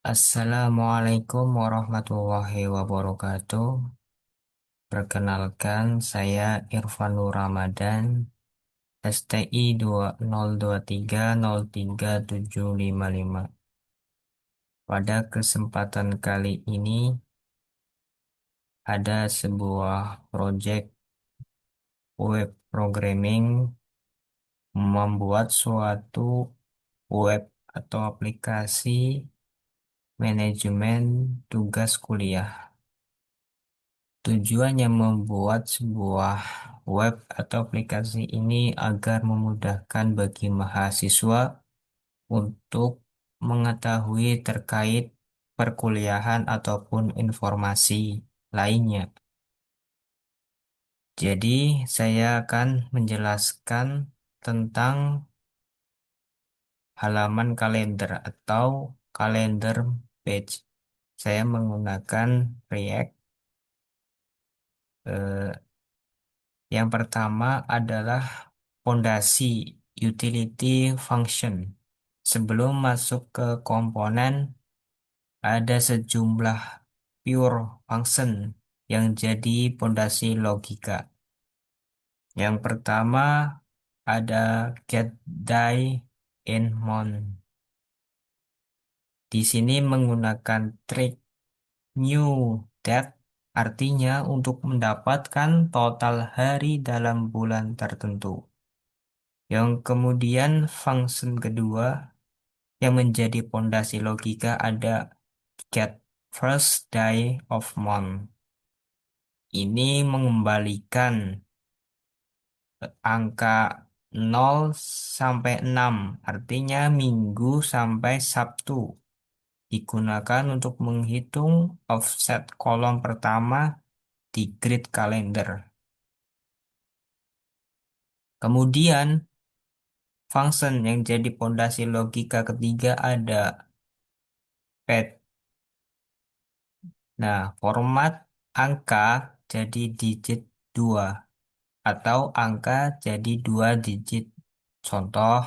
Assalamualaikum warahmatullahi wabarakatuh. Perkenalkan, saya Irfan Nur Ramadan, STI 2023037755. Pada kesempatan kali ini ada sebuah proyek web programming membuat suatu web atau aplikasi manajemen tugas kuliah. Tujuannya membuat sebuah web atau aplikasi ini agar memudahkan bagi mahasiswa untuk mengetahui terkait perkuliahan ataupun informasi lainnya. Jadi, saya akan menjelaskan tentang halaman kalender atau kalender page. Saya menggunakan React. eh, Yang pertama adalah fondasi utility function. Sebelum masuk ke komponen, ada sejumlah pure function yang jadi fondasi logika. Yang pertama ada get day in month. Di sini menggunakan trik new date, artinya untuk mendapatkan total hari dalam bulan tertentu. Yang kemudian function kedua yang menjadi pondasi logika ada get first day of month. Ini mengembalikan angka 0 sampai 6, artinya Minggu sampai Sabtu. Digunakan untuk menghitung offset kolom pertama di grid kalender. Kemudian, function yang jadi pondasi logika ketiga ada pad. Nah, format angka jadi digit 2 atau angka jadi 2 digit. Contoh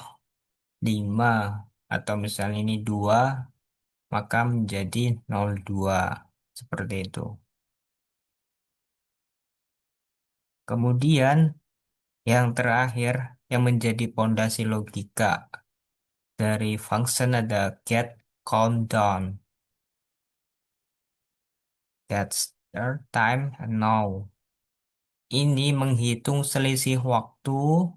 5 atau misalnya ini 2 maka menjadi 02. Seperti itu. Kemudian yang terakhir yang menjadi pondasi logika dari function ada get countdown. Get start time now. Ini menghitung selisih waktu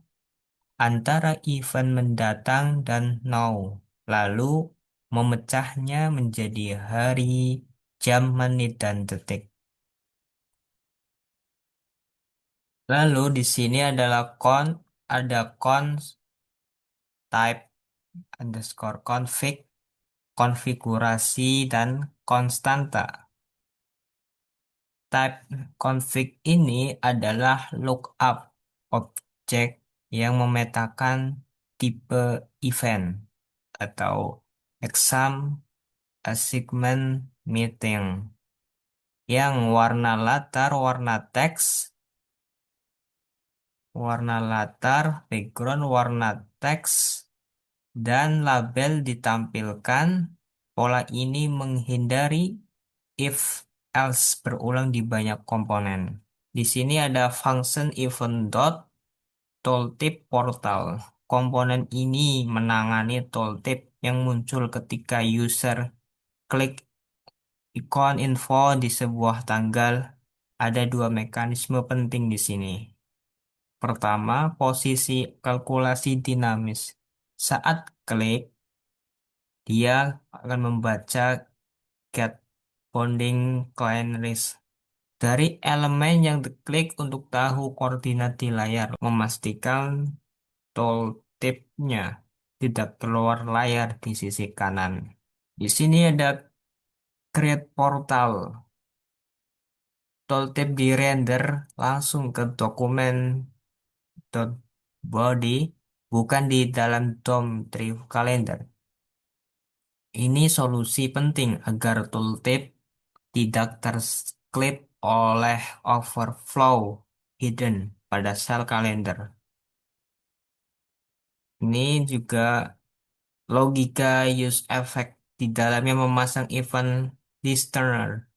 antara event mendatang dan now, lalu memecahnya menjadi hari, jam, menit, dan detik. Lalu di sini adalah ada const type underscore config, konfigurasi, dan konstanta. Type config ini adalah lookup objek yang memetakan tipe event atau exam assignment meeting yang warna teks, warna latar, background warna teks, dan label ditampilkan. Pola ini menghindari if else berulang di banyak komponen. Di sini ada function event dot tooltip portal. Komponen ini menangani tooltip yang muncul ketika user klik ikon info di sebuah tanggal. Ada dua mekanisme penting di sini. Pertama, posisi kalkulasi dinamis. Saat klik, dia akan membaca get bounding client list dari elemen yang diklik untuk tahu koordinat di layar, memastikan tooltipnya tidak keluar layar di sisi kanan. Di sini ada create portal. Tooltip di render langsung ke dokumen .body, bukan di dalam DOM tree calendar. Ini solusi penting agar tooltip tidak terklip oleh overflow hidden pada sel kalender. Ini juga logika use effect di dalamnya memasang event listener.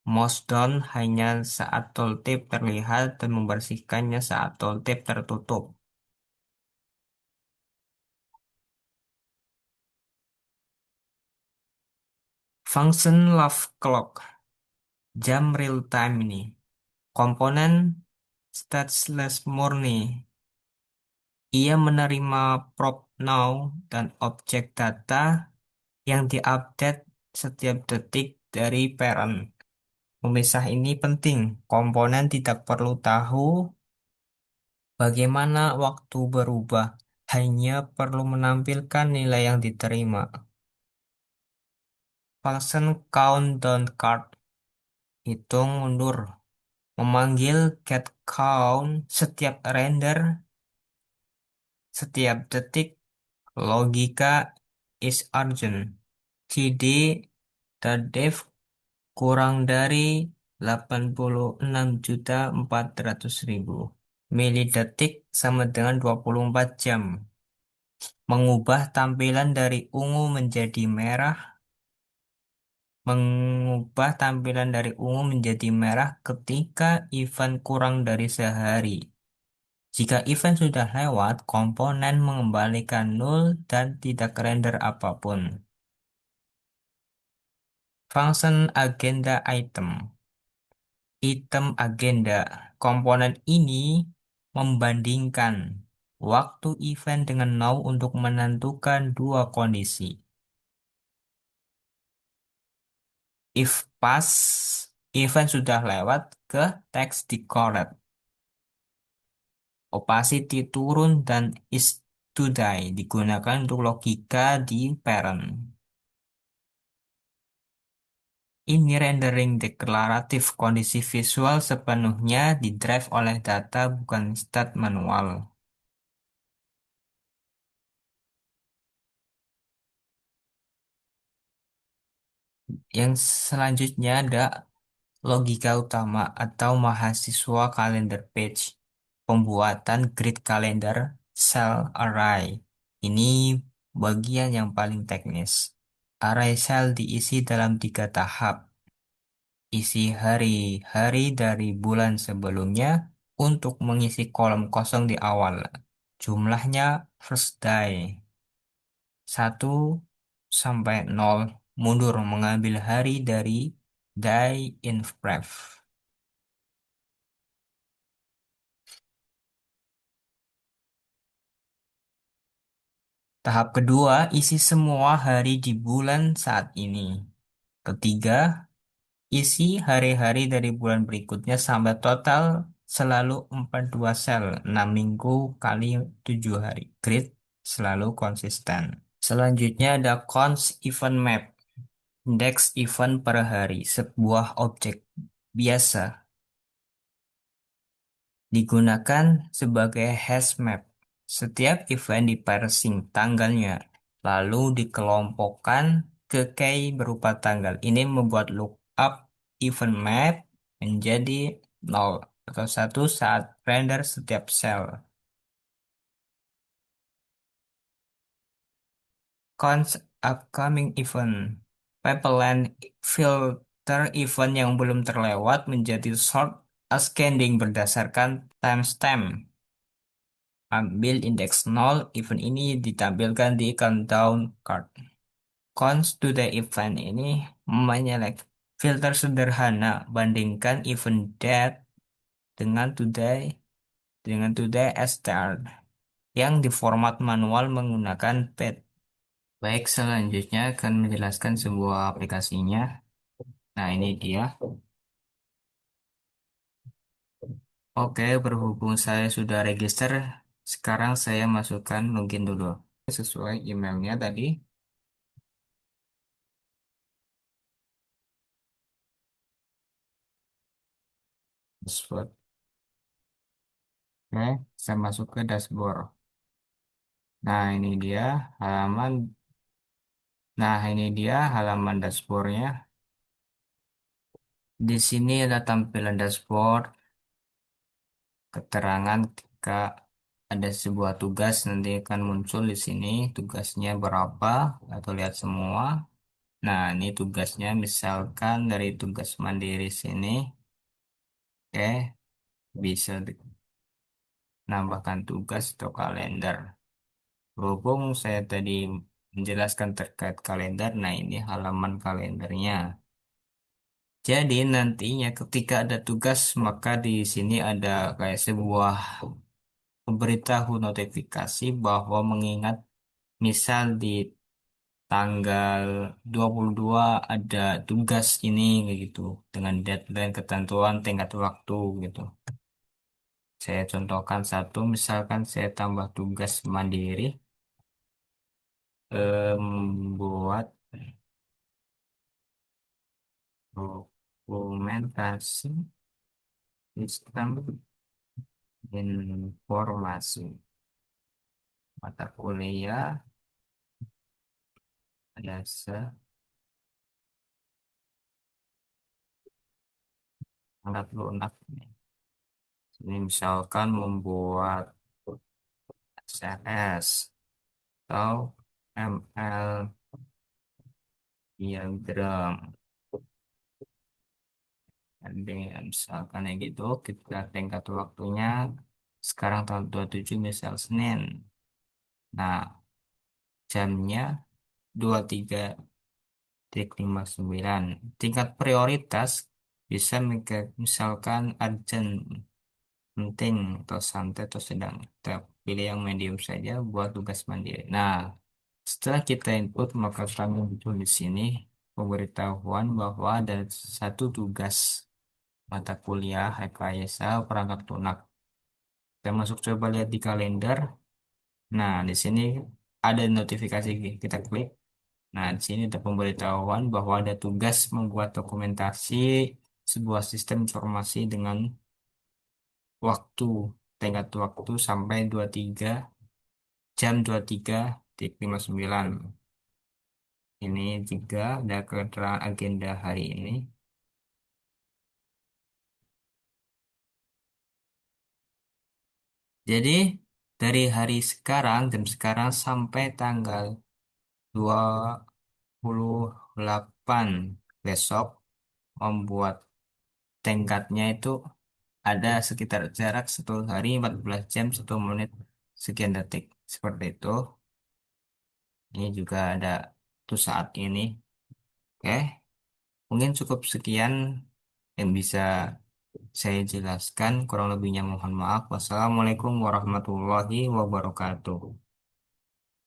Mouse down hanya saat tooltip terlihat dan membersihkannya saat tooltip tertutup. Function love clock, jam real time ini. Komponen stateless murni. Ia menerima prop now dan objek data yang diupdate setiap detik dari parent. Pemisah ini penting. Komponen tidak perlu tahu bagaimana waktu berubah, hanya perlu menampilkan nilai yang diterima. Function countdown card, hitung mundur, memanggil get count setiap render, setiap detik, logika is urgent. CD dan dev kurang dari 86.400.000. Milidetik sama dengan 24 jam. Mengubah tampilan dari ungu menjadi merah. Mengubah tampilan dari ungu menjadi merah ketika event kurang dari sehari. Jika event sudah lewat, komponen mengembalikan nol dan tidak render apapun. Function agenda item. Item agenda. Komponen ini membandingkan waktu event dengan now untuk menentukan dua kondisi. If pas, event sudah lewat ke teks declared. Opacity turun dan is to die digunakan untuk logika di parent. Ini rendering deklaratif kondisi visual sepenuhnya didrive oleh data bukan stat manual. Yang selanjutnya ada logika utama atau mahasiswa kalender page. Pembuatan grid kalender cell array. Ini bagian yang paling teknis. Array cell diisi dalam tiga tahap. Isi hari-hari dari bulan sebelumnya untuk mengisi kolom kosong di awal. Jumlahnya first day 1 sampai 0, mundur mengambil hari dari day in pref. Tahap kedua, isi semua hari di bulan saat ini. Ketiga, isi hari-hari dari bulan berikutnya sampai total selalu 42 sel, 6 minggu kali 7 hari. Grid selalu konsisten. Selanjutnya ada cons event map. Indeks event per hari, sebuah objek biasa digunakan sebagai hash map. Setiap event diparsing tanggalnya, lalu dikelompokkan ke key berupa tanggal. Ini membuat lookup event map menjadi 0 atau 1 saat render setiap sel. Cons upcoming event. Pipeline filter event yang belum terlewat menjadi short ascending berdasarkan timestamp. Ambil indeks 0, event ini ditampilkan di countdown card. Cons to the event ini menyelek filter sederhana, bandingkan event date dengan today as start yang diformat manual menggunakan pad. Baik, selanjutnya akan menjelaskan sebuah aplikasinya. Nah, ini dia. Oke, berhubung saya sudah register, sekarang saya masukkan login dulu. Sesuai emailnya tadi. Password. Oke, saya masuk ke dashboard. Nah, ini dia halaman. Nah, ini dia halaman dashboardnya. Di sini ada tampilan dashboard, keterangan ketika ada sebuah tugas nanti akan muncul di sini. Tugasnya berapa? Atau lihat semua. Nah, ini tugasnya misalkan dari tugas mandiri sini, oke, bisa nambahkan tugas atau kalender. Berhubung saya tadi menjelaskan terkait kalender, nah ini halaman kalendernya. Jadi nantinya ketika ada tugas, maka di sini ada kayak sebuah pemberitahu notifikasi bahwa mengingat misal di tanggal 22 ada tugas ini kayak gitu dengan deadline ketentuan tenggat waktu gitu. Saya contohkan satu, misalkan saya tambah tugas mandiri membuat dokumentasi sistem informasi mata kuliah dasar sangat lunak. Ini misalkan membuat CSS atau ML diagram. Jadi misalkan kayak gitu, kita tingkat waktunya sekarang tanggal 27 misal Senin. Nah, jamnya 23:59. Tingkat prioritas bisa misalkan urgent, penting, atau santai, atau sedang. Kita pilih yang medium saja buat tugas mandiri. Nah, setelah kita input, maka kami muncul di sini pemberitahuan bahwa ada satu tugas mata kuliah HKSA perangkat lunak. Kita masuk coba lihat di kalender. Nah, di sini ada notifikasi, kita klik. Nah, di sini ada pemberitahuan bahwa ada tugas membuat dokumentasi sebuah sistem informasi dengan waktu, tenggat waktu sampai 23 jam 23:59. Ini juga ada keterangan agenda hari ini. Jadi, dari hari sekarang, jam sekarang sampai tanggal 28 besok, membuat tengkatnya itu ada sekitar jarak 1 hari 14 jam 1 menit sekian detik. Seperti itu. Ini juga ada tuh saat ini. Oke, mungkin cukup sekian yang bisa saya jelaskan. Kurang lebihnya mohon maaf. Wassalamualaikum warahmatullahi wabarakatuh.